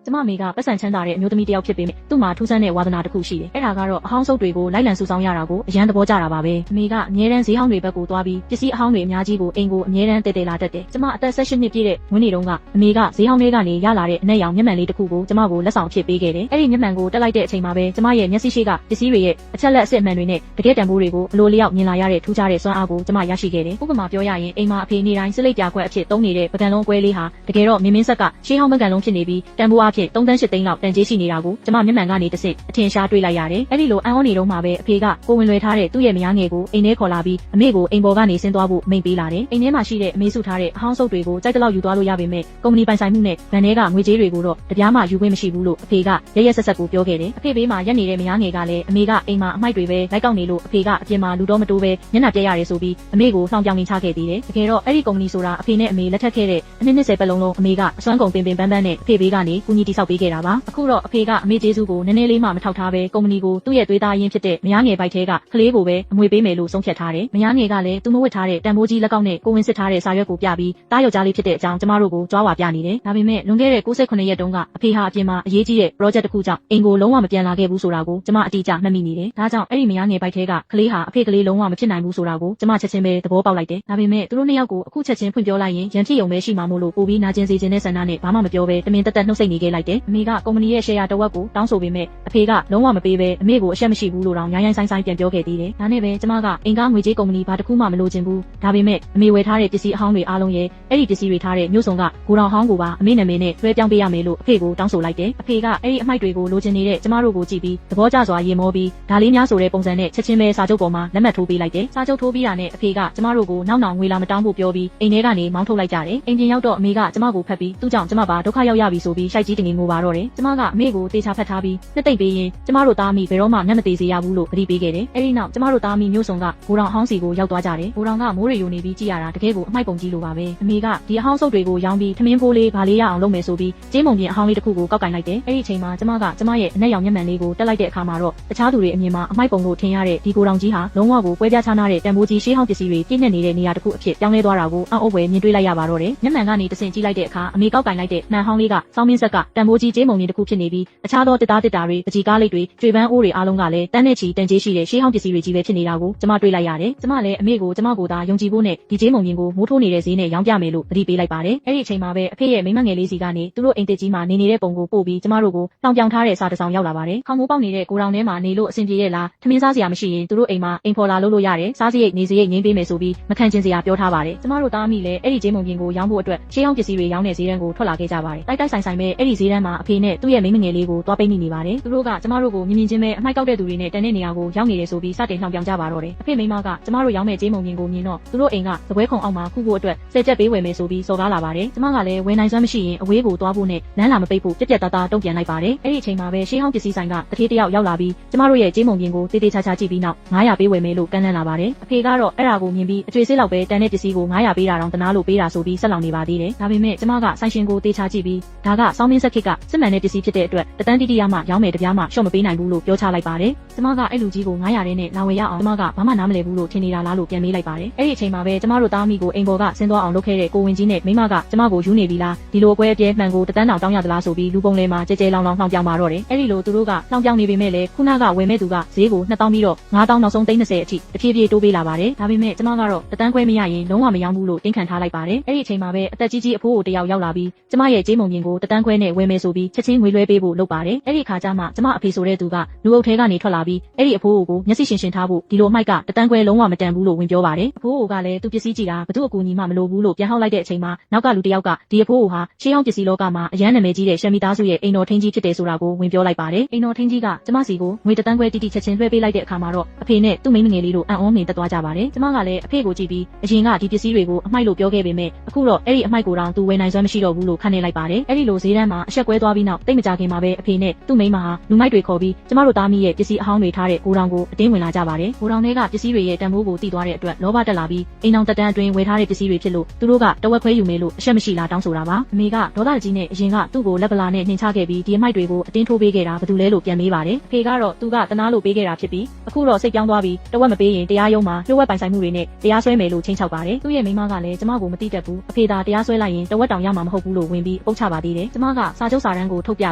ကျမအမေကပတ်စံချမ်းသာတဲ့အမျိုးသမီးတယောက်ဖြစ်ပေမဲ့သူ့မှာထူးဆန်းတဲ့ဝါသနာတစ်ခုရှိတယ်။အဲ့ဒါကတော့အဟောင်းစုပ်တွေကိုလိုက်လံစုဆောင်းရတာကိုအရန်သဘောကျတာပါပဲ။အမေကအမြဲတမ်းဈေးဟောင်းတွေဘက်ကိုသွားပြီးပစ္စည်းအဟောင်းတွေအများကြီးကိုအိမ်ကိုအမြဲတမ်းတည်လာတတ်တယ်။ကျမအသက်18နှစ်ပြည့်တဲ့ဝင်းနေတုန်းကအမေကဈေးဟောင်းတွေကနေရလာတဲ့အနက်ရောင်မျက်မှန်လေးတစ်ခုကိုကျမကိုလက်ဆောင်အဖြစ်ပေးခဲ့တယ်။အဲ့ဒီမျက်မှန်ကိုတက်လိုက်တဲ့အချိန်မှာပဲကျမရဲ့မျက်စိရှိကပစ္စည်းတွေရဲ့အချက်လက်အစစ်အမှန်တွေနဲ့တကယ်တန်ဖိုးတွေကိုအလိုလျောက်မြင်လာရတဲ့ထူးခြားတဲ့စွမ်းအားကိုကျမရရှိခဲ့တယ်။ဥပမာပြောရရင်အိမ်မှာအဖေနေတိုင်းစစ်လိပ်ပြာခွက်အဖြစ်သုံးနေတဲ့ပကံလုံးအကွဲလေးဟာတကယ်တော့မင်းမင်းဆက်ကရှေးဟောင်းပကံလုံးဖြစ်နေပြီးတန်ဖိုးအဖြစ်3 သန်း8 သိန်းလောက်တန်ကြေးရှိနေတာကိုကျမမျက်မှန်ကနေတစ်ဆင့်အထင်ရှားတွေ့လိုက်ရတယ်။အဲ့ဒီလိုအံ့ဩနေတော့မှပဲအဖေကကိုဝင်လွယ်ထားတဲ့သူ့ရဲ့မယားငယ်ကိုအိမ်ထဲခေါ်လာပြီးအမေကိုအိမ်ပေါ်ကနေဆင်းသွားဖို့မိန့်ပေးလာတယ်။အိမ်ထဲမှာရှိတဲ့အမေစုထားတဲ့အဟောင်းစုပ်တွေကိုကြိုက်တဲ့လောက်ယူသွားလို့ရပေမဲ့ကုမ္ပဏီပိုင်ဆိုင်မှုနဲ့ဗန်ထဲကငွေကြေးတွေကိုတော့တပြားမှယူခွင့်မရှိဘူးလို့အဖေကရက်ဆက်ကိုပြောခဲ့တယ်။အဖေဘေးမှာရက်နေတဲ့မယားငယ်ကလည်းအမေကအိမ်မှာအမိုက်တွေပဲလိုက်ကောက်နေလို့အဖေကအပြင်မှာလူတော့မတိုးပဲမျက်နှာပြက်ရတယ်ဆိုပြီးအမေကိုလှောင်ပြောင်နေချခဲ့သေးတယ်။တကယ်တော့အဲ့ဒီကုမ္ပဏီဆိုတာအဖေနဲ့အမေလက်ထပ်ခဲ့တဲ့အနှစ်20ပတ်လုံးလုံးအမေကအစွမ်းကုန်ပင်ပန်းနဲ့အဖေဘေးကနေကူညီတိဆောက်ပေးခဲ့တာပါ။အခုတော့အဖေကအမေကျေးဇူးကိုနည်းနည်းလေးမှမထောက်ထားပဲကုမ္ပဏီကိုသူ့ရဲ့သွေးသားရင်းဖြစ်တဲ့မယားငယ်ဘိုက်ထဲကကလေးကိုပဲအမွေပေးမယ်လို့ဆုံးဖြတ်ထားတယ်။မယားငယ်ကလည်းသူမဝတ်ထားတဲ့တန်ဖိုးကြီးလက်ကောက်နဲ့ကိုဝင်စစ်ထားတဲ့စာရွက်ကိုပြပြီးတားယောက်ျားလေးဖြစ်တဲ့အကြောင်းကျမတို့ကိုကြွားဝါပြနေတယ်။ဒါပေမဲ့လွန်ခဲ့တဲ့68ရက်တုန်းကအဖေဟာအပြင်မှာအရေးကြီးတဲ့ project တစ်ခုကြောင့်အိမ်ကိုလုံးဝမပြန်လာခဲ့ဘူးဆိုတာကိုကျမအတိအကျမှတ်မိနေတယ်။ဒါကြောင့်အဲ့ဒီမယားငယ်ဘိုက်ထဲကကလေးဟာအဖေကလေးလုံးဝမဖြစ်နိုင်ဘူးဆိုတာကိုကျမချက်ချင်းပဲသဘောပေါက်လိုက်တယ်။ဒါပေမဲ့သူတို့နှစ်ယောက်ကိုအခုချက်ချင်းဖွင့်ပြောလိုက်ရင်ရန်ဖြစ်ုံပဲရှိမှာမို့လို့ပိုပြီးနာကျင်စေခြင်းနဲ့ဆန္ဒနဲ့ဘာမှမပြောဘဲတမင်တက်နှုတ်ဆက်နေခဲ့လိုက်တယ်။အမေကကုမ္ပဏီရဲ့ share တစ်ဝက်ကိုတောင်းဆိုပေမဲ့အဖေကလုံးဝမပေးဘဲအမေကိုအရှက်မရှိဘူးလို့တောင်ရိုင်းဆိုင်ပြန်ပြောခဲ့သေးတယ်။ဒါနဲ့ပဲကျမကအိမ်ကားငွေကြေးကုမ္ပဏီဘာတစ်ခုမှမလိုချင်ဘူး။ဒါပေမဲ့အမေဝယ်ထားတဲ့ပစ္စည်းအဟောင်းတွေအားလုံးရဲ့အဲ့ဒီပစ္စည်းတွေထားတဲ့မြို့စုံကဂိုဒေါင်ဟောင်းကိုပါအမေနာမည်နဲ့လွှဲပြောင်းပေးရမယ်လို့အဖေကိုတောင်းဆိုလိုက်တယ်။အဖေကအဲ့ဒီအမိုက်တွေကိုလိုချင်နေတဲ့ကျမတို့ကိုကြည့်ပြီးသဘောကျစွာရေမောပြီးဒါလေးများဆိုတဲ့ပုံစံနဲ့ချက်ချင်းပဲစာချုပ်ပေါ်မှာလက်မှတ်ထိုးပေးလိုက်တယ်။စာချုပ်ထိုးပြီးတာနဲ့အဖေကကျမတို့ကိုနောက်ငွေလာမတောင်းဖို့ပြောပြီးအိမ်ထဲကနေမောင်းထုတ်လိုက်ကြတယ်။အိမ်ပြင်ရောက်တော့အမေကကျမကိုဖတ်ပြီးသူ့ကြောင့်ကျမပါဒုက္ခရောက်ရပြီဆိုပြီးရှိုက်ကြီးတင်ငင်ငိုပါတော့တယ်။ကျမကအမေကိုတေချာဖတ်ထားပြီးနှစ်သိမ့်ပေးရင်ကျမတို့သားမိဘယ်တော့မှမျက်မသေးစေရဘူးလို့ဂရုပေးခဲ့တယ်။အဲဒီနောက်ကျမတို့သားမိမျိုးစုံကဂိုဒေါင်ဟောင်းစီကိုရောက်သွားကြတယ်။ဂိုဒေါင်ကမိုးရေယိုနေပြီးကြည့်ရတာတကယ်ကိုအမိုက်ပုံကြီးလိုပါပဲ။အမေကဒီအဟောင်းစုပ်တွေကိုရောင်းပြီးထမင်းဖိုးလေးဗာလေးရအောင်လုပ်မယ်ဆိုပြီးကျင်းမုံပြင်အဟောင်းလေးတစ်ခုကိုကောက်ကင်လိုက်တယ်။အဲဒီအချိန်မှာကျမကကျမရဲ့အနက်ရောင်မျက်မှန်လေးကိုတက်လိုက်တဲ့အခါမှာတော့တခြားသူတွေအမြင်မှာအမိုက်ပုံလို့ထင်ရတဲ့ဒီဂိုဒေါင်ကြီးဟာလုံးဝကိုပွဲပြားခြားနားတဲ့တန်ဖိုးကြီးရှေးဟောင်းပစ္စည်းတွေပြည့်နှက်နေတဲ့နေရာတစ်ခုအဖြစ်ပြောင်းလဲသွားတာကိုအံ့ဩဖွယ်မြင်တွေ့လိုက်ရပါတော့တယ်။မျက်မှန်ကနေတဆင့်ကြည့်လိုက်တဲ့အခါအမေကောက်ကင်လိုက်တဲ့မှန်ဟောင်းလေးကစောင်းမင်းဆက်ကတန်ဖိုးကြီးကျင်းမုံပြင်တစ်ခုဖြစ်နေပြီးအခြားသောတစ်သားတွေပကြီးကားလေးတွေကျွေပန်းအိုးတွေအားလုံးကလည်းတန်းနဲ့ချီတန်ကြေးရှိတဲ့ရှေးဟောင်းပစ္စည်းတွေကြီးပဲဖြစ်နေတာကိုကျမတွေ့လိုက်ရတယ်။ကျမလည်းအမေကိုကျမကိုသာယုံကြည်ဖို့နဲ့ဒီကျင်းမုံပြင်ကိုမိုးထိုးနေတဲ့ဈေးနဲ့ရောင်းပြမယ်လို့သတိပေးလိုက်ပါတယ်။အဲ့ဒီအချိန်မှာပဲအဖေရဲ့မိမငယ်လေးစီကနေသူတို့အိမ်တစ်ကြီးမှာနေတဲ့ပုံကိုပို့ပြီးကျမတို့ကိုတောင်ပြောင်ထားတဲ့စာတစ်စောင်ရောက်လာပါတယ်။ခေါင်းမိုးပေါက်နေတဲ့ကိုတောင်ထဲမှာနေလို့အဆင်ပြေရဲ့လားထမင်းစားစရာမရှိရင်သူတို့အိမ်မှာအိမ်ဖော်လာလို့ရတယ်စားစရိတ်နေစရိတ်ငင်းပေးမယ်ဆိုပြီးမခံချင်စရာပြောထားပါတယ်။ကျမတို့သားမိလည်းအဲ့ဒီကျင်းမုံပြင်ကိုရောင်းဖို့အတွက်ရှေးဟောင်းပစ္စည်းတွေရောင်းတဲ့ဈေးတန်းကိုထွက်လာခဲ့ကြပါတယ်။တိုက်ဆိုင်ပဲအဲ့ဒီဈေးတန်းမှာအဖေနဲ့သူ့ရဲ့မိမငယ်လေးကိုသွားပိတ်မိနေပါတယ်။သူတို့ကကျမတို့ကိုမြင်ချင်းပဲအမိုက်ကောက်တဲ့သူတွေနဲ့တန်တဲ့နေရာကိုရောက်နေတယ်ဆိုပြီးစတင်လှောင်ပြောင်ကြပါတော့တယ်။အဖေမိမကကျမတို့ရောင်းမဲ့ကျင်းမုံပြင်ကိုမြင်တော့သူတို့အိမ်ကသပွဲခုံအောက်မှာခုဖို့အတွက်ဆယ်ချက်ပေးဝယ်မယ်ဆိုပြီးစော်ကားလာပါတယ်။ကျမကလည်းဝယ်နိုင်စွမ်းမရှိရင်အဝေးကိုသွားဖို့နဲ့လမ်းလာမပိတ်ဖို့ပြက်သားတုံ့ပြန်လိုက်ပါတယ်။အဲ့ဒီအချိန်မှာပဲရှေးဟောင်းပစ္စည်းဆိုင်ကတထေးတယောက်ရောက်လာပြီးကျမတို့ရဲ့ကျင်းမုံပြင်ကိုတေးသေးချာချာကြည့်ပြီးနောက်900ပေးဝယ်မယ်လို့ကန့်လန့်လာပါတယ်။အဖေကတော့အဲ့ဒါကိုမြင်ပြီးအကျွေးစစ်လောက်ပဲတန်တဲ့ပစ္စည်းကို900ပေးတာတောင်တနာလို့ပေးတာဆိုပြီးဆက်လောင်နေပါသေးတယ်။ဒါပေမဲ့ကျမကဆိုင်ရှင်ကိုတေးချာကြည့်ပြီးဒါကစောင်းမင်းဆက်ခစ်ကစစ်မှန်တဲ့ပစ္စည်းဖြစ်တဲ့အတွက်တတန်းတိတိရမှရောင်းမယ်တပြားမှရှော့မပေးနိုင်ဘူးလို့ပြောချလိုက်ပါတယ်။ကျမကအဲ့လူကြီးကို900နဲ့လာဝယ်ရအောင်ကျမကဘာမှနားမလည်ဘူးလို့ထင်နေတာလားလို့ပြန်မေးလိုက်ပါတယ်။အဲ့ဒီအချိန်မှာပဲကျမတို့သားမိကိုအိမ်ပေါ်ကဆင်းသွားအောင်လုပ်ခဲ့တဲ့ကိုဝင်ကြီးနဲ့မိမကကျမကိုယူနေပြီလားဒီလိုအကွဲအပြဲမှန်ကိုတတန်းတောင်တောင်းရသလားဆိုပြီးလူပုံလဲမှာကြဲလောင်လှောင်ပြောင်းပါတော့တယ်။အဲ့ဒီလိုသူတို့ကလှောင်ပြောင်းနေပေမဲ့လည်းခုနကဝယ်မဲ့သူကဈေးကို2000ပြီးတော့9000နောက်ဆုံး30အထိတဖြည်းဖြည်းတိုးပေးလာပါတယ်။ဒါပေမဲ့ကျမကတော့တတန်းခွဲမရရင်လုံးဝမရောင်းဘူးလို့တင်းခံထားလိုက်ပါတယ်။အဲ့ဒီအချိန်မှာပဲအသက်ကြီးအဖိုးကိုတယောက်ရောက်လာပြီးကျမရဲ့ကြေးမုံပြင်ကိုတတန်းခွဲနဲ့ဝယ်မယ်ဆိုပြီးချက်ချင်းငွေလွှဲပေးဖို့လုပ်ပါတယ်။အဲ့ဒီခါကျမှကျမအဖေဆိုတဲ့သူကလူအုပ်ထဲကနေထွက်လာပြီးအဲ့ဒီအဖိုးကိုမျက်စိရှင်ထားဖို့ဒီလိုအမိုက်ကတတန်းခွဲလုံးဝမတန်ဘူးလို့ဝင်ပြောပါတယ်။အဖိုးကလည်းသူပစ္စည်းကြည့်တာဘသူ့အကူအညီမှမလိုဘူးလို့ပြန်ဟောက်လိုက်တဲ့အချိန်မှာနောက်ကလူတယောက်ကဒီအဖိုးဟာရှေးဟောင်းပစ္စည်းလောကမှာအရန်နာမည်ကြီးတဲ့ရှမ်မီသားစုရဲ့အိမ်တော်ထင်းကြီးဖြစ်တယ်ဆိုတာကိုဝင်ပြောလိုက်ပါတယ်။အိမ်တော်ထင်းကြီးကကျမစီကိုငွေတတန်းခွဲတိတိချက်ချင်းလွှဲပေးလိုက်တဲ့အခါမှာတော့အဖေနဲ့သူ့မိန်းမငယ်လေးတို့အံ့ဩနေတက်သွားကြပါတယ်။ကျမကလည်းအဖေကိုကြည့်ပြီးအရင်ကဒီပစ္စည်းတွေကိုအမိုက်လို့ပြောခဲ့ပေမဲ့အခုတော့အဲ့ဒီအမိုက်ကိုတောင်သူဝယ်နိုင်စွမ်းမရှိတော့ဘူးလို့ခန့်နေလိုက်ပါတယ်။အဲ့ဒီလိုဈေးတန်းမှာအဆက်ကွဲသွားပြီးနောက်တိတ်မကြခင်မှာပဲအဖေနဲ့သူ့မိန်းမဟာလူမိုက်တွေခေါ်ပြီးကျမတို့သားမီးရဲ့ပစ္စည်းအဟောင်းတွေထားတဲ့ဂိုဒေါင်ကိုအတင်းဝင်လာကြပါတယ်။ဂိုဒေါင်ထဲကပစ္စည်းတွေရဲ့တန်ဖိုးကိုသိသွားတဲ့အတွက်လောဘတက်လာပြီးအိမ်အောင်တက်တန်းအတွင်းဝယ်ထားတဲ့ပစ္စည်းတွေဖြစ်လို့သူတို့ကတဝက်ခွဲယူမယ်လို့အဆက်မရှိလားတောင်းဆိုတာပါ။အမေကဒေါသကြီးနဲ့အရင်ကသူ့ကိုလက်ပလာနဲ့နှင်ချခဲ့ပြီးဒီအမိုက်တွေကိုအတင်းထိုးပေးခဲ့တာဘာလို့လဲလို့ပြန်မေးပါတယ်။အဖေကတော့သူကတနာလို့ပေးခဲ့တာဖြစ်ပြီးအခုတော့စိတ်ပြောင်းသွားပြီးတဝက်မပေးရင်တရားရုံးမှာလျှို့ဝှက်ပိုင်ဆိုင်မှုတွေနဲ့တရားစွဲမယ်လို့ချိန်ချောက်ပါတယ်။သူ့ရဲ့မိန်းမကလည်းကျမကိုမသိတတ်ဘူး။အဖေသာတရားစွဲလိုက်ရင်တဝက်တောင်ရမှာမဟုတ်ဘူးလို့ဝင်ပြီးပုတ်ချပါသေးတယ်။ကျမက စာချုပ်စာတမ်းကိုထုတ်ပ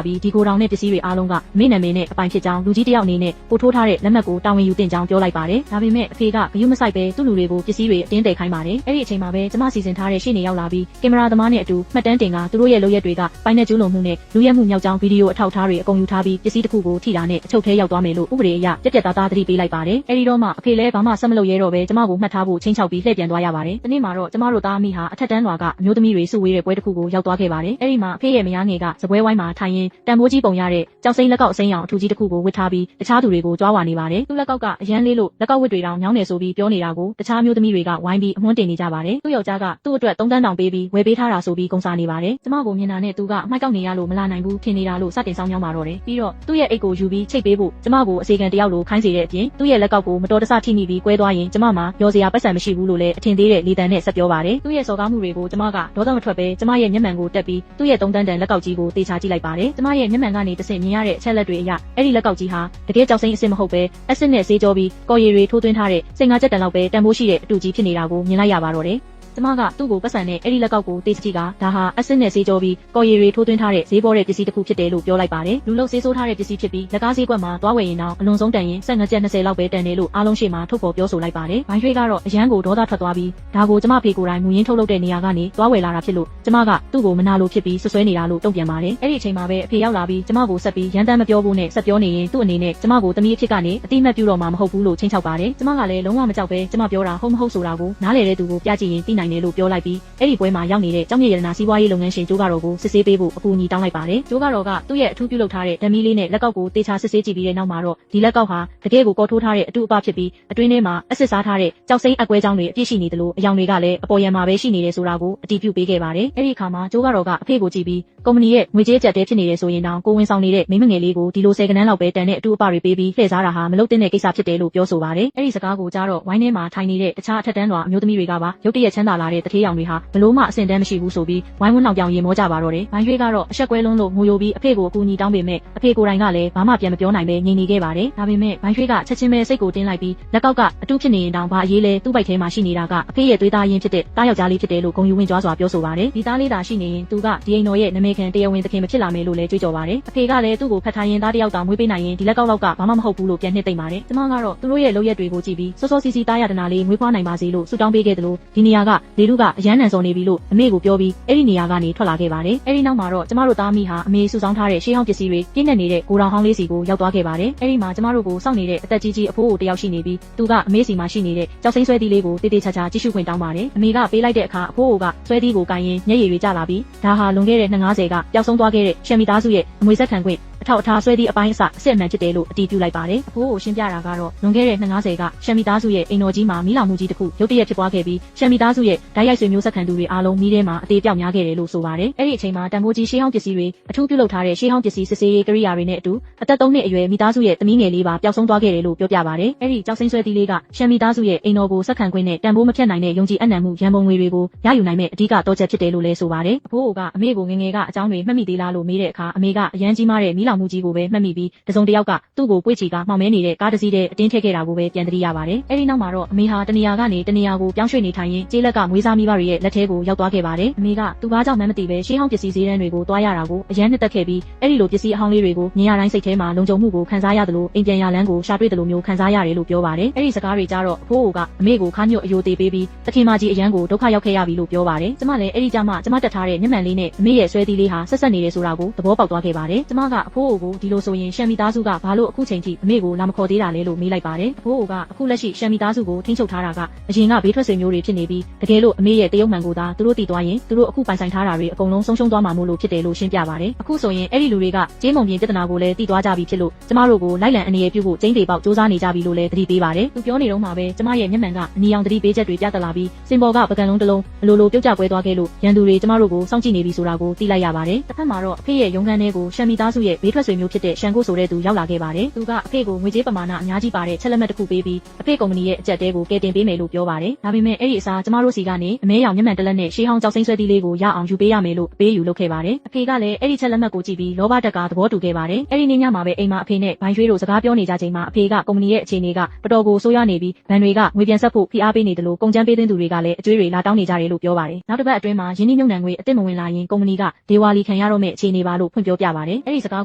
ြပြီးဒီကိုတောင်နဲ့ပစ္စည်းတွေအားလုံးကအမေနာမည်နဲ့အပိုင်ဖြစ်ကြောင်းလူကြီးတယောက်အနေနဲ့ကိုထိုးထားတဲ့လက်မှတ်ကိုတာဝန်ယူတင်ကြောင်းပြောလိုက်ပါတယ်။ဒါပေမဲ့အဖေကဂရုမစိုက်ပဲသူ့လူတွေကိုပစ္စည်းတွေအတင်းတည်ခိုင်းပါတယ်။အဲ့ဒီအချိန်မှာပဲကျမစီစဉ်ထားတဲ့ရှေ့နေရောက်လာပြီးကင်မရာသမားနဲ့အတူမှတ်တမ်းတင်ကသူတို့ရဲ့လုပ်ရက်တွေကပိုင်နဲ့ကျူးလွန်မှုနဲ့လူရဲမှုမြောက်ကြောင်းဗီဒီယိုအထောက်အထားတွေအကုန်ယူထားပြီးပစ္စည်းတစ်ခုကိုထိတာနဲ့အချုပ်ထဲရောက်သွားမယ်လို့ဥပဒေအရပြက်ပြက်သားသားသတိပေးလိုက်ပါတယ်။အဲ့ဒီတော့မှအဖေလည်းဘာမှဆက်မလုပ်ရဲတော့ပဲကျမကိုမှတ်ထားဖို့ချင်းချောက်ပြီးလှည့်ပြန်သွားရပါတယ်။ဒီနေ့မှာတော့ကျမတို့သားအမိဟာအထက်တန်းလွာကအမျိုးသမီးတွေစုဝေးတဲ့ပွဲတစ်ခုကိုရောက်သွားခဲ့ပါတယ်။အဲ့ဒီမှာအဖေရဲ့မယားငယ်ကစပွဲဝိုင်းမှာထိုင်ရင်တန်ဖိုးကြီးပုံရတဲ့ကြောက်စိမ့်လက်ကောက်အစိမ်းရောင်အထူကြီးတစ်ခုကိုဝတ်ထားပြီးတခြားသူတွေကိုကြွားဝါနေပါတယ်။သူ့လက်ကောက်ကအရန်လေးလို့လက်ကောက်ဝတ်တွေတောင်ညောင်းနေဆိုပြီးပြောနေတာကိုတခြားမျိုးသမီးတွေကဝိုင်းပြီးအမွှန်းတင်နေကြပါတယ်။သူ့ယောက်ျားကသူ့အတွက်3 တန်းတောင်ပေးပြီးဝယ်ပေးထားတာဆိုပြီးကုန်စားနေပါတယ်။ကျမကိုမြင်တာနဲ့သူကအမိုက်ကောက်နေရလို့မလာနိုင်ဘူးထင်နေတာလို့စတင်ဆောင်ညောင်းပါတော့တယ်။ပြီးတော့သူ့ရဲ့အိတ်ကိုယူပြီးချိတ်ပေးဖို့ကျမကိုအစီကံတယောက်လိုခိုင်းစေတဲ့အပြင်သူ့ရဲ့လက်ကောက်ကိုမတော်တဆထိမိပြီးကွဲသွားရင်ကျမမှာရောစရာပတ်စံမရှိဘူးလို့လည်းအထင်သေးတဲ့လေတံနဲ့ဆက်ပြောပါတယ်။သူ့ရဲ့စော်ကားမှုတွေကိုကျမကဒေါသမထွက်ပဲကျမရဲ့မျက်မှန်ကိုတက်ပြီးသူ့ရဲ့3 တန်းတန်လက်ကောက်ကြီးကိုတေချာကြည့်လိုက်ပါတယ်။ကျမရဲ့မျက်မှန်ကနေတဆင့်မြင်ရတဲ့အချက်လက်တွေအရအဲ့ဒီလက်ကောက်ကြီးဟာတကယ်ကြောက်စိမ့်အစ်စ်မဟုတ်ပဲအက်ဆစ်နဲ့ဆေးကြောပြီးကော်ရည်တွေထိုးသွင်းထားတဲ့စိန်ငါချက်တန်လောက်ပဲတန်ဖိုးရှိတဲ့အတူကြီးဖြစ်နေတာကိုမြင်လိုက်ရပါတော့တယ်။ကျမကသူ့ကိုပတ်စံနဲ့အဲ့ဒီလက်ကောက်ကိုတေးကြည့်ကဒါဟာအက်ဆစ်နဲ့ဆေးကြောပြီးကော်ရည်တွေထိုးသွင်းထားတဲ့ဈေးပေါ်တဲ့ပစ္စည်းတစ်ခုဖြစ်တယ်လို့ပြောလိုက်ပါတယ်။လူလုံဆေးဆိုးထားတဲ့ပစ္စည်းဖြစ်ပြီးလက်ကားဈေးကွက်မှာသွားဝယ်ရင်တော့အလွန်ဆုံးတန်ရင်15 ကျပ်20လောက်ပဲတန်တယ်လို့အားလုံးရှေ့မှာထုတ်ဖော်ပြောဆိုလိုက်ပါတယ်။ဘိုင်းရွှေကတော့အရန်ကိုဒေါသထွက်သွားပြီးဒါကိုကျမဖေကိုယ်တိုင်မူရင်းထုတ်လုပ်တဲ့နေရာကနေသွားဝယ်လာတာဖြစ်လို့ကျမကသူ့ကိုမနာလိုဖြစ်ပြီးဆွဆွဲနေတာလို့တုံ့ပြန်ပါတယ်။အဲ့ဒီအချိန်မှာပဲအဖေရောက်လာပြီးကျမကိုဆက်ပြီးရန်တမ်းမပြောဘူးနဲ့ဆက်ပြောနေရင်သူ့အနေနဲ့ကျမကိုတမီးအဖြစ်ကနေအတိမတ်ပြုတော့မှာမဟုတ်ဘူးလို့ချင်းချောက်ပါတယ်။ကျမကလည်းလုံးဝမကြောက်ပဲကျမပြောတာဟုတ်မဟုတ်ဆိုတာကိုနားလေတဲ့သူကိုပြကြည့်ရင်သိနိုင်တယ်လို့ပြောလိုက်ပြီးအဲ့ဒီပွဲမှာရောက်နေတဲ့ကျောင်းမြေရတနာစီးပွားရေးလုပ်ငန်းရှင်ကျိုးကတော့ကိုစစ်ဆေးပေးဖို့အကူအညီတောင်းလိုက်ပါတယ်။ကျိုးကတော့ကသူ့ရဲ့အထူးပြုလုပ်ထားတဲ့ဓမီလေးနဲ့လက်ကောက်ကိုတေချာစစ်ဆေးကြည့်ပြီးတဲ့နောက်မှာတော့ဒီလက်ကောက်ဟာတကယ်ကိုကော်ထိုးထားတဲ့အတူအပဖြစ်ပြီးအတွင်းထဲမှာအက်ဆစ်စားထားတဲ့ကြောက်စိမ့်အကွဲကြောင်းတွေအပြည့်ရှိနေတယ်လို့အယောင်တွေကလည်းအပေါ်ယံမှာပဲရှိနေတယ်ဆိုတာကိုအတည်ပြုပေးခဲ့ပါတယ်။အဲ့ဒီအခါမှာကျိုးကတော့ကအဖေကိုကြည့်ပြီးကုမ္ပဏီရဲ့ငွေကြေးအကျပ်တဲဖြစ်နေတယ်ဆိုရင်တောင်ကိုဝင်ဆောင်နေတဲ့မိမငယ်လေးကိုဒီလို10 ကနန်းလောက်ပဲတန်တဲ့အတူအပတွေပေးပြီးလှည့်စားတာဟာမလုပ်သင့်တဲ့ကိစ္စဖြစ်တယ်လို့ပြောဆိုပါတယ်။အဲ့ဒီစကားကိုကြားတော့ဝိုင်းထဲမှာထိုင်နေတဲ့တခြားအထက်တန်းလွာအမျိုးသမီးတွေကပါရုတ်တရက်ချမ်းသာလာတဲ့တထေးရောင်တွေဟာဘလို့မှအဆင့်တန်းမရှိဘူးဆိုပြီးဝိုင်းဝန်းနောက်ပြောင်ရင်မောကြပါတော့တယ်။ဘိုင်းရွှေကတော့အဆက်ကွဲလုံးလို့ငိုယိုပြီးအဖေကိုအကူအညီတောင်းပေမဲ့အဖေကိုယ်တိုင်ကလည်းဘာမှပြန်မပြောနိုင်ပဲငြိမ်နေခဲ့ပါတယ်။ဒါပေမဲ့ဘိုင်းရွှေကချက်ချင်းပဲစိတ်ကိုတင်းလိုက်ပြီးလက်ကောက်ကအတူဖြစ်နေရင်တောင်ဘာအရေးလဲသူ့ဘိုက်ထဲမှာရှိနေတာကအဖေရဲ့သွေးသားရင်းဖြစ်တဲ့တားယောက်ျားလေးဖြစ်တယ်လို့ဂုဏ်ယူဝင်ကြွားစွာပြောဆိုပါတယ်။ဒီသားလေးသာရှိနေရင်သူကဒီအိမ်တော်ရဲ့နာမည်ခံတရားဝင်သခင်မဖြစ်လာမယ်လို့လည်းကြွေးကြော်ပါတယ်။အဖေကလည်းသူ့ကိုဖတ်ထားရင်သားတယောက်တောင်မွေးပေးနိုင်ရင်ဒီလက်ကောက်လောက်ကဘာမှမဟုတ်ဘူးလို့ပြန်နှစ်သိမ့်ပါတယ်။ကျမကတော့သူတို့ရဲ့လုပ်ရက်တွေကိုကြည့်ပြီးစောစောစီးစီးတားရတနာလေးမွေးဖွားနိုင်ပါစေလို့ဆုတောင်းပေးခဲ့တယ်လို့ဒီနေရာကလေလူကအရန်နံစော်နေပြီလို့အမေကိုပြောပြီးအဲ့ဒီနေရာကနေထွက်လာခဲ့ပါတယ်။အဲ့ဒီနောက်မှာတော့ကျမတို့သားမိဟာအမေစုဆောင်းထားတဲ့ရှေးဟောင်းပစ္စည်းတွေပြည့်နေနေတဲ့ကိုတောင်ဟောင်းလေးစီကိုရောက်သွားခဲ့ပါတယ်။အဲ့ဒီမှာကျမတို့ကိုစောင့်နေတဲ့အသက်ကြီးကြီးအဖိုးကိုတယောက်ရှိနေပြီးသူကအမေစီမှာရှိနေတဲ့ကြောက်စိမ့်ဆွဲသီးလေးကိုတေးသေးချာချာကြည့်ရှုခွင့်တောင်းပါတယ်။အမေကပေးလိုက်တဲ့အခါအဖိုးကဆွဲသီးကိုကိုင်ရင်မျက်ရည်တွေကျလာပြီးဒါဟာလွန်ခဲ့တဲ့250ကပျောက်ဆုံးသွားခဲ့တဲ့ရှမ်မီသားစုရဲ့အမွေဆက်ခံခွင့်အထောက်အထားဆွဲသည့်အပိုင်းအစအစစ်အမှန်ဖြစ်တယ်လို့အတည်ပြုလိုက်ပါတယ်။အဖိုးကိုရှင်းပြတာကတော့လွန်ခဲ့တဲ့250ကရှမ်မီသားစုရဲ့အိမ်တော်ကြီးမှာမီးလောင်မှုကြီးတစ်ခုရုတ်တရက်ဖြစ်ပွားခဲ့ပြီးရှမ်မီသားစုရဲ့ဓာတ်ရိုက်ဆွေမျိုးဆက်ခံသူတွေအားလုံးမီးထဲမှာအသေးပြောက်များခဲ့တယ်လို့ဆိုပါတယ်။အဲ့ဒီအချိန်မှာတန်ဖိုးကြီးရှေးဟောင်းပစ္စည်းတွေအထူးပြုလုပ်ထားတဲ့ရှေးဟောင်းပစ္စည်းစစ်ဆေးရေးကိရိယာတွေနဲ့အတူအသက်3 နှစ်အရွယ်မိသားစုရဲ့သမီးငယ်လေးပါပျောက်ဆုံးသွားခဲ့တယ်လို့ပြောပြပါတယ်။အဲ့ဒီကြောက်စိမ့်ဆွဲသီးလေးကရှမ်မီသားစုရဲ့အိမ်တော်ကိုဆက်ခံခွင့်နဲ့တန်ဖိုးမဖြတ်နိုင်တဲ့ယုံကြည်အနံ့မှုရန်ပုံငွေတွေကိုရယူနိုင်မဲ့အဓိကတော့ချက်ဖြစ်တယ်လို့လည်းဆိုပါတယ်။အဖိုးကအမေကိုငငယ်ကအကြောင်းတွေမှတ်မိသေးလားလို့မေးတဲ့အခါအမေကအရန်ကြီးမားတဲ့မီးလောင်မှုကြီးကိုပဲမှတ်မိပြီးတစုံတစ်ယောက်ကသူ့ကိုပွေ့ချီကမှောင်မဲနေတဲ့ကားတစ်စီးတဲ့အတင်းထည့်ခဲ့တာကိုပဲပြန်သတိရပါတယ်။အဲဒီနောက်မှာတော့အမေဟာတနေရာကနေတနေရာကိုပြောင်းရွှေ့နေထိုင်ရင်ကျေးလက်ကမွေးစားမိဘတွေရဲ့လက်ထဲကိုရောက်သွားခဲ့ပါတယ်။အမေကသူဘာကြောင့်မှန်းမသိပဲရှေးဟောင်းပစ္စည်းဈေးတန်းတွေကိုတွားရတာကိုအရန်နှစ်သက်ခဲ့ပြီးအဲဒီလိုပစ္စည်းအဟောင်းလေးတွေကိုမြင်ရတိုင်းစိတ်ထဲမှာလုံခြုံမှုကိုခံစားရတယ်လို့အိမ်ပြန်ရလန်းကိုရှာတွေ့တယ်လို့မျိုးခံစားရတယ်လို့ပြောပါတယ်။အဲဒီစကားတွေကြားတော့အဖိုးကအမေကိုခါညွတ်အယိုသေးပေးပြီးသခင်မကြီးအရန်ကိုဒုက္ခရောက်ခဲ့ရပြီလို့ပြောပါတယ်။ကျမလည်းအဲဒီကြမှာကျမတက်ထားတဲ့မျက်မှန်လေးနဲ့အမေရဲ့ဆွဲသီးလေးဟာဆက်ဆက်နေတယ်ဆိုတာကိုသဘောပေါက်သွားခဲ့ပါတယ်။ကျမကအဖိုးကိုဒီလိုဆိုရင်ရှမ်မီသားစုကဘာလို့အခုချိန်ထိအမေကိုလာမခေါ်သေးတာလဲလို့မေးလိုက်ပါတယ်။အဖိုးကအခုလက်ရှိရှမ်မီသားစုကိုထိန်းချုပ်ထားတာကအရင်ကဘေးထွက်ဆွေမျိုးတွေဖြစ်နေပြီးတကယ်လို့အမေရဲ့တရုတ်မှန်ကိုသာသူတို့တည်သွားရင်သူတို့အခုပိုင်ဆိုင်ထားတာတွေအကုန်လုံးဆုံးရှုံးသွားမှာမို့လို့ဖြစ်တယ်လို့ရှင်းပြပါတယ်။အခုဆိုရင်အဲ့ဒီလူတွေကကျေးမုံပြင်ပြဿနာကိုလည်းတည်သွားကြပြီဖြစ်လို့ကျမတို့ကိုလိုက်လံအနေရပြုဖို့ကျင်းသေးပေါက်စူးစမ်းနေကြပြီလို့လည်းသတိပေးပါတယ်။သူပြောနေတော့မှပဲကျမရဲ့မျက်မှန်ကအနီရောင်သတိပေးချက်တွေပြသလာပြီးစင်ပေါ်ကပကံလုံးတစ်လုံးအလိုလိုပြုတ်ကျပွဲသွားခဲ့လို့ရန်သူတွေကျမတို့ကိုစောင့်ကြည့်နေပြီဆိုတာကိုသိလိုက်ရပါတယ်။တစ်ဖက်မှာတော့အဖေရဲ့ရုံးခန်းထဲကိုရှမ်မီသားစုရဲ့ဘေး ထွက်ဆွေမျိုးဖြစ်တဲ့ရှန်ကိုဆိုတဲ့သူရောက်လာခဲ့ပါတယ်။သူကအဖေကိုငွေကြေးပမာဏအများကြီးပါတဲ့ချက်လက်မှတ်တစ်ခုပေးပြီးအဖေကုမ္ပဏီရဲ့အကြက်တဲကိုကယ်တင်ပေးမယ်လို့ပြောပါတယ်။ဒါပေမဲ့အဲ့ဒီအစားကျမတို့စီကနေအမဲရောင်မျက်မှန်တစ်လက်နဲ့ရှေးဟောင်းကြောက်စိမ့်ဆွဲသီးလေးကိုရအောင်ယူပေးရမယ်လို့အပေးယူလုပ်ခဲ့ပါတယ်။အဖေကလည်းအဲ့ဒီချက်လက်မှတ်ကိုကြည့်ပြီးလောဘတက်ကသဘောတူခဲ့ပါတယ်။အဲ့ဒီနေ့ညမှာပဲအိမ်မှာအဖေနဲ့ဘိုင်ရွှေတို့စကားပြောနေကြချိန်မှာအဖေကကုမ္ပဏီရဲ့အခြေအနေကတော်တော်ကိုဆိုးရွားနေပြီးဘဏ်တွေကငွေပြန်ဆက်ဖို့ဖိအားပေးနေတယ်လို့ကုန်ကျန်းပေးသွင်းသူတွေကလည်းအကျွေးတွေလာတောင်းနေကြတယ်လို့ပြောပါတယ်။နောက်တစ်ပတ်အတွင်းမှာယင်းနှိမ့်နှံငွေအစ်စ်မဝင်လာရင်ကုမ္ပဏီကဒေဝါလီခံရတော့မယ့်အခြေအနေပါလို့ဖွင့်ပြောပြပါတယ်။အဲ့ဒီစကား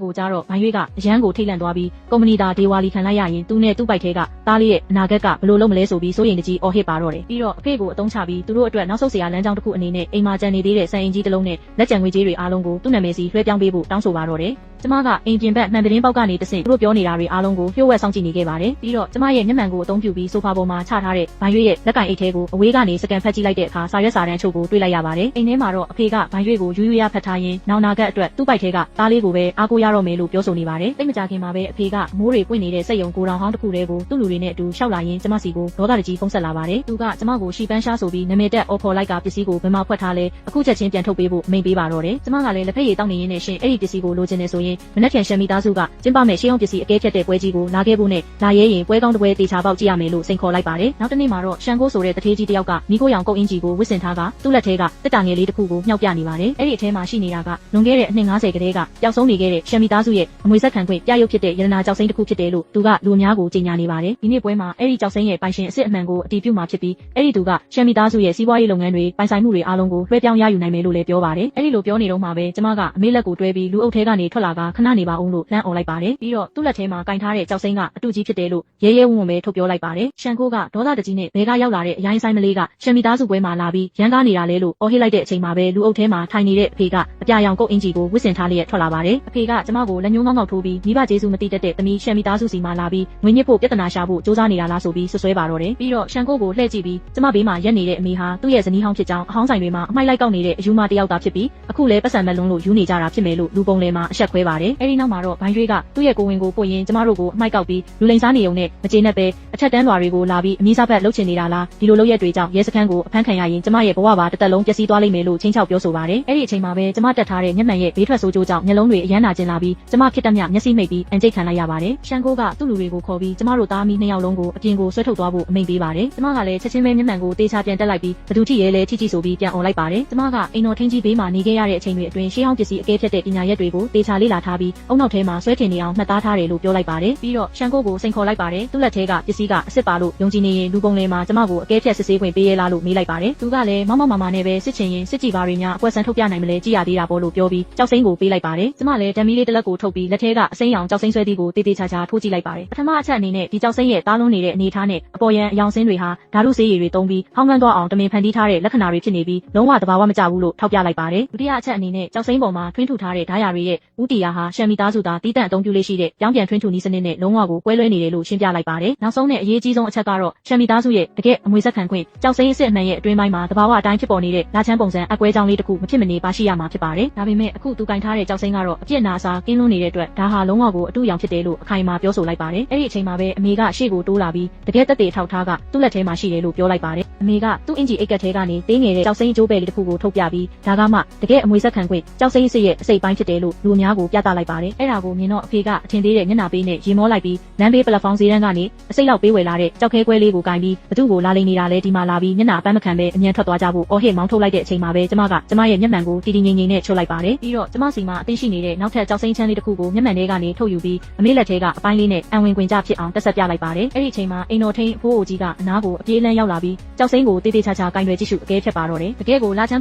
ကိုကြားတော့ဘိုင်ရွှေကအရန်ကိုထိတ်လန့်သွားပြီးကုမ္ပဏီသာဒေဝါလီခံလိုက်ရရင်သူနဲ့သူ့ပိုက်ထဲကသားလေးရဲ့အနာဂတ်ကဘယ်လိုလုပ်မလဲဆိုပြီးစိုးရိမ်တကြီးအော်ဟစ်ပါတော့တယ်။ပြီးတော့အဖေကိုအတုံးချပြီးသူတို့အတွက်နောက်ဆုတ်စရာလမ်းကြောင်းတစ်ခုအနေနဲ့အိမ်မှာကြံနေသေးတဲ့စံအင်ကြီးတစ်လုံးနဲ့လက်ကျန်ငွေကြေးတွေအားလုံးကိုသူ့နာမည်စီလွှဲပြောင်းပေးဖို့တောင်းဆိုပါတော့တယ်။ကျမကအိမ်ပြင်ဘက်မှန်ပတင်းပေါက်ကနေတဆင့်သူတို့ပြောနေတာတွေအားလုံးကိုလျှို့ဝှက်စောင့်ကြည့်နေခဲ့ပါတယ်။ပြီးတော့ကျမရဲ့မျက်မှန်ကိုအသုံးပြုပြီးဆိုဖာပေါ်မှာချထားတဲ့ဘိုင်ရွှေရဲ့လက်ကင်အိတ်ထဲကိုအဝေးကနေစကန်ဖက်ကြည့်လိုက်တဲ့အခါစာရွက်စာတမ်းအချို့ကိုတွေ့လိုက်ရပါတယ်။အိမ်ထဲမှာတော့အဖေကဘိုင်ရွှေကိုယူရဖတ်ထားရင်းနောင်နာကအတွက်သူ့ပိုက်ထဲကသားလေးကိုပဲအားကိုးရတော့မယ်လို့ပြောဆိုနေပါတယ်။တိတ်မကြခင်မှာပဲအဖေကမိုးတွေပွင့်နေတဲ့စက်ရုံကိုတောင်ဟောင်းတစ်ခုတည်းကိုသူ့လူတွေနဲ့အတူရှောက်လာရင်းကျမစီကိုဒေါသတကြီးဖုန်းဆက်လာပါတယ်။သူကကျမကိုရှီပန်းရှားဆိုပြီးနာမည်တက်အော်ဖော်လိုက်ကပစ္စည်းကိုဘယ်မှာဖွက်ထားလဲအခုချက်ချင်းပြန်ထုတ်ပေးဖို့အမိန့်ပေးပါတော့တယ်။ကျမကလည်းလက်ဖက်ရည်တောက်နေရင်းနဲ့ရှင်အဲ့ဒီပစ္စည်းကိုလိုချင်နေဆိုရင်မနှက်ဖြန်ရှမ်းမိသားစုကကျင်းပမဲ့ရှေးအောင်ပစ္စည်းအကဲဖြတ်တဲ့ပွဲကြီးကိုလာခဲ့ဖို့နဲ့လာရဲရင်ပွဲကောင်းတစ်ပွဲတေချာပေါက်ကြည့်ရမယ်လို့စိန်ခေါ်လိုက်ပါတယ်။နောက်တစ်နေ့မှာတော့ရှန်ကိုဆိုတဲ့တထေးကြီးတစ်ယောက်ကမိခိုးရောင်ကုတ်အင်ဂျီကိုဝစ်ဆင်ထားကသူ့လက်ထဲကတက်တာငယ်လေးတစ်ခုကိုမြှောက်ပြနေပါတယ်။အဲ့ဒီအထဲမှာရှိနေတာကလွန်ခဲ့တဲ့အနှစ်90ကတည်းကပျောက်ဆုံးနေခဲ့တဲ့ရှမ်းမိသားစုရဲ့အမွေဆက်ခံခွင့်ပြရုပ်ဖြစ်တဲ့ရတနာကြောက်စိမ့်တစ်ခုဖြစ်တယ်လို့သူကလူအများကိုကြေညာနေပါတယ်။ဒီနေ့ပွဲမှာအဲ့ဒီကြောက်စိမ့်ရဲ့ပိုင်ရှင်အစ်စ်အမှန်ကိုအတည်ပြုမှာဖြစ်ပြီးအဲ့ဒီသူကရှမ်းမိသားစုရဲ့စီးပွားရေးလုပ်ငန်းတွေပိုင်ဆိုင်မှုတွေအားလုံးကိုလွှဲပြောင်းရယူနိုင်မယ်လို့လည်းပြောပါတယ်။အဲ့ဒီလိုပြောနေတော့မှပဲကျမကအမေလက်ကိုတွဲပြီးလူအုပ်ထဲကနေထွက်လာကခဏနေပါဦးလို့လှမ်းអော်လိုက်ပါတယ်။ပြီးတော့သူ့လက်ထဲမှာကင်ထားတဲ့ကြောက်စိမ့်ကအတူကြီးဖြစ်တယ်လို့ရဲရဲဝံ့ဝံ့ပဲထုတ်ပြောလိုက်ပါတယ်။ရှန်ကိုကဒေါသတကြီးနဲ့ဘဲကရောက်လာတဲ့အရိုင်းဆိုင်မလေးကရှမ်းမိသားစုပွဲမှာလာပြီးရန်ကားနေတာလေလို့အော်ဟစ်လိုက်တဲ့အချိန်မှာပဲလူအုပ်ထဲမှာထိုင်နေတဲ့အဖေကအပြာရောင်ကုတ်အင်ဂျီကိုဝစ်ဆင်ထားလျက်ထွက်လာပါတယ်။အဖေကကျမကိုလက်ညှိုးငေါက်ငေါက်ထိုးပြီးမိဘကျေးဇူးမသိတတ်တဲ့သမီးရှမ်းမိသားစုစီမှာလာပြီးငွေညစ်ဖို့ပြဿနာရှာဖို့စူးစမ်းနေတာလားဆိုပြီးဆွဆွဲပါတော့တယ်။ပြီးတော့ရှန်ကိုကိုလှည့်ကြည့်ပြီးကျမဘေးမှာရက်နေတဲ့အမေဟာသူ့ရဲ့ဇနီးဟောင်းဖြစ်ကြောင်းအဟောင်းဆိုင်တွေမှာအမိုက်လိုက်ကောက်နေတဲ့အယူမတယောက်သားဖြစ်ပြီးအခုလဲပတ်စံမလုံးလို့ယူနေကြတာဖြစ်မယ်လို့လူပုံလဲမှာအဆက်ခွဲပါတယ်။အဲဒီနောက်မှာတော့ဘိုင်ရွှေကသူ့ရဲ့ကိုဝင်ကိုပွင့်ရင်ကျမတို့ကိုအမိုက်ကောက်ပြီးလူလိန်စားနေုံနဲ့မကျေနပ်ပဲအထက်တန်းလွာတွေကိုလာပြီးအမီးစားဘက်လှုပ်ချင်နေတာလားဒီလိုလုပ်ရက်တွေကြောင့်ရဲစခန်းကိုအဖမ်းခံရရင်ကျမရဲ့ဘဝပါတစ်သက်လုံးပျက်စီးသွားလိမ့်မယ်လို့ချင်းချောက်ပြောဆိုပါတယ်။အဲဒီအချိန်မှာပဲကျမတက်ထားတဲ့မျက်မှန်ရဲ့ဘေးထွက်ဆိုးကျိုးကြောင့်မျက်လုံးတွေအယမ်းနာကျင်လာပြီးကျမဖြစ်တတ်မြမျက်စိမိတ်ပြီးအန်ကျိတ်ခံလိုက်ရပါတယ်။ရှန်ကိုကသူ့လူတွေကိုခေါ်ပြီးကျမတို့သားမီးနှစ်ယောက်လုံးကိုအပြင်ကိုဆွဲထုတ်သွားဖို့အမိန့်ပေးပါတယ်။ကျမကလည်းချက်ချင်းပဲမျက်မှန်ကိုတေချာပြန်တက်လိုက်ပြီးဘသူထိရဲလဲထိဆိုပြီးပြန်អော်လိုက်ပါတယ်။ကျမကအိမ်တော်ထင်းကြီးဘေးမှာနေခဲ့ရတဲ့အချိန်တွေအတွင်းရှေးဟောင်းပစ္စည်းအကဲဖြတ်တဲ့ပညာရက်တွေကိုတေချာလေ့လာထားပြီးအုံနောက်ထဲမှာဆွဲထင်နေအောင်မှတ်သားထားတယ်လို့ပြောလိုက်ပါတယ်။ပြီးတော့ရှန်ကိုကိုစိန်ခေါ်လိုက်ပါတယ်။သူ့လက်ထဲကပစ္စည်းကအစ်စ်ပါလို့ယုံကြည်နေရင်လူပုံလဲမှာကျမကိုအကဲဖြတ်စစ်ဆေးခွင့်ပေးရလားလို့မေးလိုက်ပါတယ်။သူကလည်းမောင်မာနဲ့ပဲစစ်ချင်ရင်စစ်ကြည်ပါတွေများအကွက်ဆန်းထုတ်ပြနိုင်မလဲကြည်ရသေးတာပေါ့လို့ပြောပြီးကြောက်စိမ့်ကိုပေးလိုက်ပါတယ်။ကျမလည်းဓာမီလေးတစ်လက်ကိုထုတ်ပြီးလက်ထဲကအစိမ်းရောင်ကြောက်စိမ့်ဆွဲသီးကိုတေးချာထိုးကြည့်လိုက်ပါတယ်။ပထမအချက်အနေနဲ့ဒီကြောက်စိမ့်ရဲ့တားလွန်းနေတဲ့အနေအထားနဲ့အပေါ်ယံအယောင်စင်းတွေဟာဓာတုဆေးရည်တွေသုံးပြီးဟောင်းကန်းသွားအောင်တမင်ဖန်တီးထားတဲ့လက္ခဏာတွေဖြစ်နေပြီးလုံးဝသဘာဝမကျဘူးလို့ထောက်ပြလိုက်ပါတယ်။ဒုတိယအချက်အနေနဲ့ကြောက်စိမ့်ပေါ်မှာထွင်းထူထားတဲ့ဓာတ်ရတွေရဲ့ဥတီယာဟာရှမ်းမီသားစုသားတီးတန့်အသုံးပြုလေးရှိတဲ့ပြောင်းပြန်ထွင်းထူနည်းစနစ်နဲ့လုံးဝကိုကွဲလွဲနေတယ်လို့ရှင်းပြလိုက်ပါတယ်။နောက်ဆုံးနဲ့အရေးကြီးဆုံးအချက်ကတော့ရှမ်းမီသားစုရဲ့တကယ်အမွေဆက်ခံခွင့်ကြောက်စိမ့်အစ်စ်အမှန်ရဲ့အတွင်းပိုင်းမှာသဘာဝအတိုင်းဖြစ်ပေါ်နေတဲ့လာချမ်းပုံစံအကွဲကြောင်းလေးတစ်ခုမဖြစ်မနေပါရှိရမှာဖြစ်ပါတယ်။ဒါပေမဲ့အခုသူကင်ထားတဲ့ကြောက်စိမ့်ကတော့အပြစ်နာစာကင်းလွန်းနေတဲ့အတွက်ဒါဟာလုံးဝကိုအတူရောင်ဖြစ်တယ်လို့အခိုင်အမာပြောဆိုလိုက်ပါတယ်။အဲ့ဒီအချိန်မှာပဲအမေကရှေ့ကိုတိုးလာပြီးတကယ်သက်သေထောက်ထားကသူ့လက်ထဲမှာရှိတယ်လို့ပြောလိုက်ပါတယ်။အမေကသူ့အင်ဂျီအိတ်ကက်ထဲကနေသေးငယ်တဲ့ကြောက်စိမ့်အကျိုးပဲလေးတစ်ခုကိုထုတ်ပြပြီးဒါကမှတကယ်အမွေဆက်ခံခွင့်ကြောက်စိမ့်အစ်စ်ရဲ့အစိတ်ပိုင်းဖြစ်တယ်လို့လူအများကိုပြသလိုက်ပါတယ်။အဲ့ဒါကိုမြင်တော့အဖေကအထင်သေးတဲ့မျက်နှာပေးနဲ့ရေမောလိုက်ပြီးလမ်းဘေးပလက်ဖောင်းဈေးတန်းကနေအစိတ်လောက်ပေးဝယ်လာတဲ့ကြောက်ခဲကွဲလေးကိုကင်ပြီးဘသူ့ကိုလာလိမ့်နေတာလဲဒီမှာလာပြီးမျက်နှာအပန်းမခံပဲအမြန်ထွက်သွားကြဖို့အော်ဟစ်မောင်းထုတ်လိုက်တဲ့အချိန်မှာပဲကျမရဲ့မျက်မှန်ကိုတီတီငိမ့်ငိမ့်နဲ့ချွတ်လိုက်ပါတယ်။ပြီးတော့ကျမစီမှာအသိရှိနေတဲ့နောက်ထပ်ကြောက်စိမ့်ချမ်းလေးတစ်ခုကိုမျက်မှန်ထဲကနေထုတ်ယူပြီးအမေလက်ထဲကအပိုင်းလေးနဲ့အံဝင်ခွင်ကြဖြစ်အောင်တက်ဆက်ပြလိုက်ပါတယ်။အဲ့ဒီအချိန်မှာအိမ်တော်ထိန်အဖိုးအိုကြီးကအနားကိုအပြေးလန်းရောက်လာပြီးကြောက်စိမ့်ကိုတေးချာကင်တွေကြည့်ရှုအကဲဖြတ်ပါတော့တယ်။တကယ်ကိုလာချမ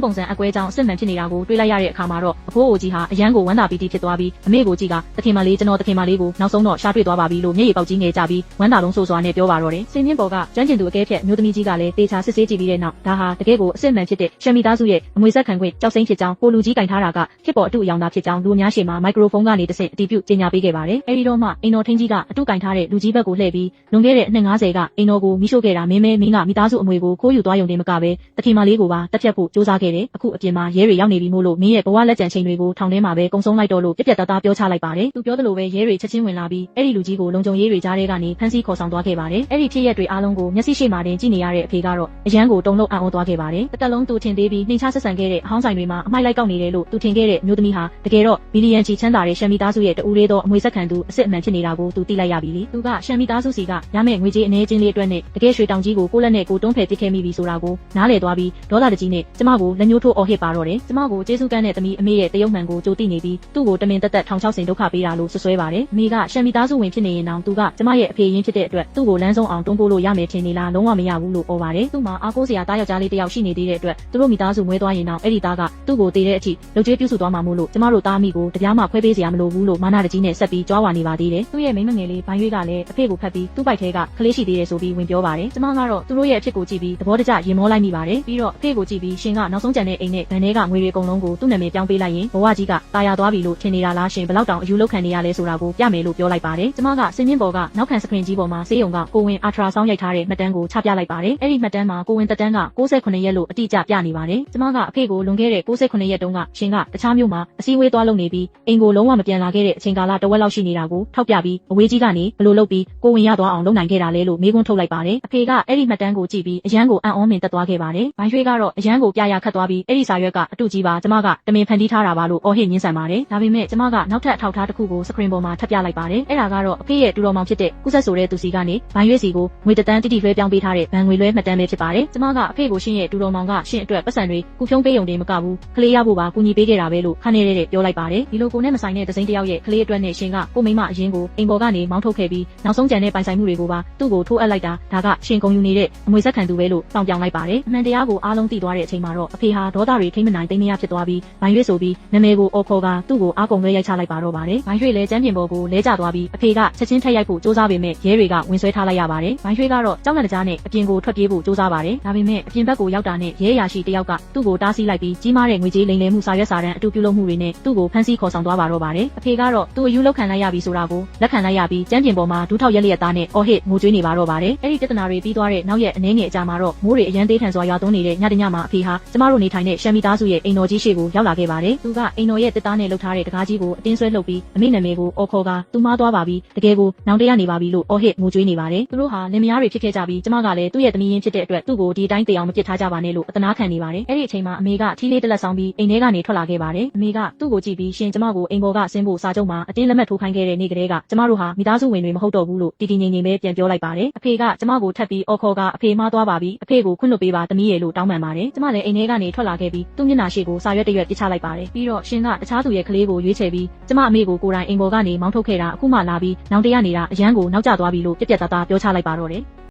်းပုံစံအကွဲကြောင်းအစ်မှန်ဖြစ်နေတာကိုတွေးလိုက်ရတဲ့အခါမှာတော့အဖိုးအိုကြီးဟာအရန်ကိုဝမ်းသာပီတိဖြစ်သွားပြီးအမေကိုကြည့်ကတခင်မလေးကျွန်တော်တခင်မလေးကိုနောက်ဆုံးတော့ရှာတွေ့သွားပါပြီလို့မျက်ရည်ပေါက်ကြီးငယ်ကြပြီးဝမ်းသာလုံးဆိုးစွာနဲ့ပြောပါတော့တယ်။စင်မြင့်ပေါ်ကကျွမ်းကျင်သူအကဲဖြတ်မျိုးသမီးကြီးကလည်းတေချာစစ်ဆေးကြည့်ပြီးတဲ့နောက်ဒါဟာတကယ်ကိုအစ်မှန်ဖြစ်တဲ့ရှမ်းမီသားစုရဲ့အမွေဆက်ခံခွင့်ကြောက်စိမ့်ဖြစ်ကြောင်းကိုလူကြီးကင်ထားတာကဖြစ်ပေါ်အတူအယောင်သာဖြစ်ကြောင်းလူအများရှေ့မှာမိုက်ခရိုဖုန်းကနေတဆင့်အတည်ပြုကြေညာပေးခဲ့ပါတယ်။အဲဒီတော့မှအိမ်တော်ထင်းကြီးကအတူကင်ထားတဲ့လူကြီးဘက်ကိုလှည့်ပြီးလွန်ခဲ့တဲ့အနှစ်90ကအိမ်တော်ကိုမိရှို့ခဲ့တာမင်းကမိသားစုအမွေကိုခိုးယူသွားရုံတင်မကပဲတခင်မလေးကိုပါတက်ဖြတ်ဖို့ကြိုးစားခဲ့တယ်။အခုအပြင်မှာရဲတွေရောက်နေပြီမို့လို့မင်းရဲ့ဘဝလက်ကျန်ချိန်တွေကိုထောင်ထဲမှာပဲကုံဆုံးလိုက်တော့လို့ပြစ် ပြတ်သားသားပြောချလိုက်ပါတယ်သူပြောသလိုပဲရဲတွေချက်ချင်းဝင်လာပြီးအဲ့ဒီလူကြီးကိုလုံခြုံရေးတွေကြားထဲကနေဖမ်းဆီးခေါ်ဆောင်သွားခဲ့ပါတယ်အဲ့ဒီဖြစ်ရက်တွေအားလုံးကိုမျက်စိရှိမှတင်ကြည့်နေရတဲ့အဖေကတော့အရန်ကိုတုံ့လုံအံ့ဩသွားခဲ့ပါတယ်တစ်သက်လုံးသူထင်သေးပြီးနှိမ်ချဆက်ဆံခဲ့တဲ့အဟောင်းဆိုင်တွေမှာအမိုက်လိုက်ကောက်နေတယ်လို့သူထင်ခဲ့တဲ့မျိုးသမီးဟာတကယ်တော့ဘီလီယံချီချမ်းသာတဲ့ရှမ်မီသားစုရဲ့တူလေးသောအမွေဆက်ခံသူအစ်စ်အမှန်ဖြစ်နေတာကိုသူသိလိုက်ရပြီလေသူကရှမ်မီသားစုစီကရမယ့်ငွေကြေးအနေချင်းလေးအတွက်နဲ့တကယ်ရွှေတောင်ကြီးကိုကိုလက်နဲ့ကိုတွန်းဖယ်ပစ်ခဲ့မိပြီဆိုတာကိုနားလည်သွားပြီးဒေါသတကြီးနဲ့ကျမကိုလက်ညှိုးထိုးအော်ဟစ်ပါတော့တယ်ကျမကိုကျေးဇူးကမ်းတဲ့သမီးအမေရဲ့တရုတ်မှန်ကိုကြိုသိနေပြီးသူ့ကိုတမင်တက်တက်ထောင်ချောက်ဆင်ဒုက္ခပေးတာလို့ဆွဆွဲပါတယ်အမေကရှမ်မီသားစုဝင်ဖြစ်နေရင်တောင်သူကကျမရဲ့အဖေရင်းဖြစ်တဲ့အတွက်သူ့ကိုလမ်းဆုံးအောင်တွန်းပို့လို့ရမယ်ထင်နေလားလုံးဝမရဘူးလို့ဩပါတယ်သူ့မှာအားကိုးစရာတားယောက်ျားလေးတစ်ယောက်ရှိနေသေးတဲ့အတွက်သူတို့မိသားစုမွေးသွားရင်တော့အဲ့ဒီသားကသူ့ကိုတည်တဲ့အထိလှုပ်ကြွေးပြုစုသွားမှာမို့လို့ကျမတို့သားမိကိုတပြားမှခွဲပေးစရာမလိုဘူးလို့မာနတကြီးနဲ့ဆက်ပြီးကြွားဝါနေပါသေးတယ်သူ့ရဲ့မိမငယ်လေးဘိုင်းရွေးကလည်းအဖေကိုဖတ်ပြီးသူ့ပိုက်ထဲကကလေးရှိသေးတယ်ဆိုပြီးဝင်ပြောပါတယ်ကျမကတော့သူတို့ရဲ့အဖြစ်ကိုကြည့်ပြီးသဘောတကျရင်မောလိုက်မိပါတယ်ပြီးတော့အဖေကိုကြည့်ပြီးရှင်ကနောက်ဆုံးကြံတဲ့အိမ်နဲ့ဗန်ထဲကငွေတွေအကုန်လုံးကိုသူ့နာမည်ပြောင်းပေးလိုက်ရင်ဘဝကြီးကတာယာသွားပြီလို့ထင်နေတာလားရှင်ဘယ်လောက်တောင်အယူလောက်ခံနေရလဲဆိုတာကိုပြမယ်လို့ပြောလိုက်ပါတယ်ကျမကစင်မြင့်ပေါ်ကနောက်ခံစခရင်ကြီးပေါ်မှာဆေးရုံကကိုဝင်အာထရာဆောင်းရိုက်ထားတဲ့မှတ်တမ်းကိုချပြလိုက်ပါတယ်အဲ့ဒီမှတ်တမ်းမှာကိုဝင်သက်တမ်းက68ရက်လို့အတိအကျပြနေပါတယ်ကျမကအဖေကိုလွန်ခဲ့တဲ့68ရက်တုန်းကရှင်ကတခြားမြို့မှာအစည်းအဝေးသွားလုပ်နေပြီးအိမ်ကိုလုံးဝမပြန်လာခဲ့တဲ့အချိန်ကာလတစ်ဝက်လောက်ရှိနေတာကိုထောက်ပြပြီးအဝေးကြီးကနေဘလို့လုပ်ပြီးကိုဝင်ရသွားအောင်လုပ်နိုင်ခဲ့တာလဲလို့မေးခွန်းထုတ်လိုက်ပါတယ်အဖေကအဲ့ဒီမှတ်တမ်းကိုကြည့်ပြီးအရန်ကိုအံ့ဩမင်သက်သွားခဲ့ပါတယ်ဘိုင်းရွှေကတော့အရန်ကိုပြရခတ်သွားပြီးအဲ့ဒီစာရွက်ကအတူကြီးပါကျမကတမင်ဖန်တီးထားတာပါလို့အော်ဟစ်ညင်းဆန်ပါတယ်ဒါပေမဲ့ကျမကနောက်ထပ်အထောက်ထားတစ်ခုကိုစခရင်ပေါ်မှာထပ်ပြလိုက်ပါတယ်အဲ့ဒါကတော့အဖေရဲ့တူတော်မောင်ဖြစ်တဲ့ကုဆက်ဆိုတဲ့သူစီကနေဘိုင်းရွှေစီကိုငွေတန်းတိတိလွှဲပြောင်းပေးထားတဲ့ဘဏ်ငွေလွှဲမှတ်တမ်းပဲဖြစ်ပါတယ်ကျမကအဖေကိုရှင်းရဲ့တူတော်မောင်ကရှင်းအတွက်ပတ်စံတွေကုဖြုံးပေးုံတင်မကဘူးကလေးရဖို့ပါကူညီပေးခဲ့တာပဲလို့ခန့်နေတဲ့ပြောလိုက်ပါတယ်ဒီလိုကိုနဲ့မဆိုင်တဲ့ဒစိမ့်တယောက်ရဲ့ကလေးအတွက်နဲ့ရှင်ကကိုမိမအရင်ကိုအိမ်ပေါ်ကနေမောင်းထုတ်ခဲ့ပြီးနောက်ဆုံးကြံတဲ့ပိုင်ဆိုင်မှုတွေကိုပါသူ့ကိုထိုးအပ်လိုက်တာဒါကရှင်ကုန်ယူနေတဲ့အမွေဆက်ခံသူပဲလို့တောင်းပြောင်းလိုက်ပါတယ်အမှန်တရားကိုအားလုံးသိသွားတဲ့အချိန်မှာတော့အဖေဟာဒေါသတွေထိမ့်မနိုင်သိမ့်မရဖြစ်သွားပြီးဘိုင်းရွှေဆိုပြီးနာမည်ကိုအော်ခေါ်ကသူ့ကိုအားကုန်လွှဲရိုက်ချလိုက်ပါတော့ပါတယ်ဘိုင်းရွှေလည်းကျမ်းပြင်ပေါ်ကိုလဲကျသွားပြီးအဖေကချက်ချင်းထက်ရိုက်ဖို့စူးစမ်းပေမဲ့ရဲတွေကဝင်ဆွဲထားလိုက်ရပါတယ်ဘိုင်းရွှေကတော့ကြောက်လန့်တကြားနဲ့အပြင်ကိုထွက်ပြေးဖို့စူးစမ်းပါတယ်ဒါပေမဲ့အပြင်ဘက်ကိုရောက်တာနဲ့ရဲအရာရှိတယောက်ကသူ့ကိုတားဆီးလိုက်ပြီးကြီးမားတဲ့ငွေကြေးလိမ်လည်မှုစာရွက်စာတမ်းအတူပြုလုပ်မှုတွေနဲ့သူ့ကိုဖမ်းဆီးခေါ်ဆောင်သွားပါတော့ပါတယ်အဖေကတော့သူ့အယူလောက်ခံလိုက်ရပြီဆိုတာကိုလက်ခံလိုက်ရပြီးကျမ်းပြင်ပေါ်မှာဒူးထောက်ရက်လျက်သားနဲ့အော်ဟစ်ငိုကြွေးနေပါတော့ပါတယ်အဲ့ဒီပြဿနာတွေပြီးသွားတဲ့နောက်ရက်အနည်းငယ်အကြာမှာတော့မိုးတွေအရန်သေးထန်စွာရွာသွန်းနေတဲ့ညတညမှာအဖေဟာကျမတို့နေထိုင်တဲ့ရှမ်မီသားစုရဲ့အိမ်တော်ကြီးရှေ့ကိုရောက်လာခဲ့ပါတယ်သူကအိမ်တော်ရဲ့တစ်သားနဲ့လှုပ်ထားတဲ့တကားကြီးကိုအတင်းဆွဲလှုပ်ပြီးအမိနာမည်ကိုအော်ခေါ်ကသူမသွားပါပြီတကယ်ကိုနောင်တရနေပါပြီလို့အော်ဟစ်ငိုကြွေးနေပါတယ်သူတို့ဟာလင်မယားတွေဖြစ်ခဲ့ကြပြီးကျမကလည်းသူ့ရဲ့သမီးရင်းဖြစ်တဲ့အတွက်သူ့ကိုဒီတိုင်းတေအောင်မပစ်ထားကြပါနဲ့လို့အတနာခံနေပါတယ်အဲ့ဒီအချိန်မှာအမေကထီးလေးတစ်လက်ဆောင်ပြီးအိမ်ထဲကနေထွက်လာခဲ့ပါတယ်အမေကသူ့ကိုကြည့်ပြီးရှင်ကျမကိုအိမ်ပေါ်ကဆင်းဖို့စာချုပ်မှာအတင်းလက်မှတ်ထိုးခိုင်းခဲ့တဲ့နေ့ကလေးကကျမတို့ဟာမိသားစုဝင်တွေမဟုတ်တော့ဘူးလို့တီတီငိမ့်ငိမ့်ပဲပြန်ပြောလိုက်ပါတယ်အဖေကကျမကိုထပ်ပြီးအော်ခေါ်ကအဖေမသွားပါပြီအဖေကိုခွင့်လွှတ်ပေးပါသမီးရဲ့လို့တောင်းပန်ပါတယ်ကျမလည်းအိမ်ထဲကနေထွက်လာခဲ့ပြီးသူ့မျက်နှာရှိကိုစာရွက်တရွက်ပစ်ချလိုက်ပါတယ်ပြီးတော့ရှင်ကတခြားသူရဲ့ကလေးကိုရွေးချယ်ပြီးကျမအမေကိုကိုယ်တိုင်အိမ်ပေါ်ကနေမောင်းထုတ်ခဲ့တာအခုမှလာပြီးနောင်တရနေတာအရန်ကိုနောက်ကျသွားပြီလို့ပြက်ပြက်သားသားပြောချလိုက်ပါတော့တယ်